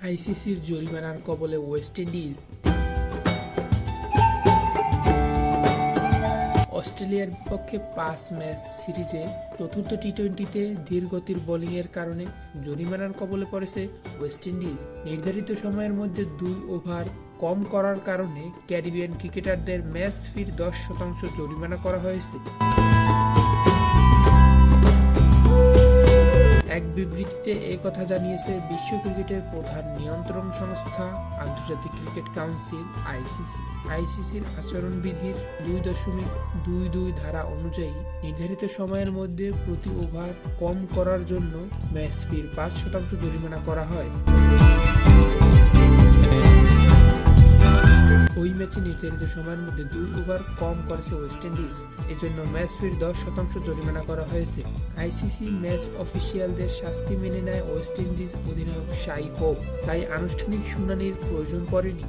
আইসিসির জরিমানার কবলে ওয়েস্ট ইন্ডিজ। অস্ট্রেলিয়ার বিপক্ষে 5 ম্যাচ সিরিজে চতুর্থ টি-20তে ধীরগতির বোলিংয়ের কারণে জরিমানার কবলে পড়েছে ওয়েস্ট ইন্ডিজ। নির্ধারিত সময়ের মধ্যে 2 ওভার কম করার কারণে ক্যারিবিয়ান ক্রিকেটারদের ম্যাচ ফির 10% জরিমানা করা হয়েছে। এক বিবৃতিতে কথা জানিয়েছে বিশ্ব ক্রিকেটের প্রধান নিয়ন্ত্রণ সংস্থা আন্তর্জাতিক ক্রিকেট কাউন্সিল আইসিসি। আইসিসির আচরণবিধির 2.22 ধারা অনুযায়ী নির্ধারিত সময়ের মধ্যে প্রতি ওভার কম করার জন্য ম্যাচ ফির 5% জরিমানা করা হয়। ওই ম্যাচে নির্ধারিত সময়ের মধ্যে 2 ওভার কম করেছে ওয়েস্ট ইন্ডিজ, এজন্য ম্যাচ ফির 10% জরিমানা করা হয়েছে। আইসিসি ম্যাচ অফিসিয়ালদের শাস্তি মেনে নেয় ওয়েস্ট ইন্ডিজ অধিনায়ক শাই হোপ, তাই আনুষ্ঠানিক শুনানির প্রয়োজন পড়েনি।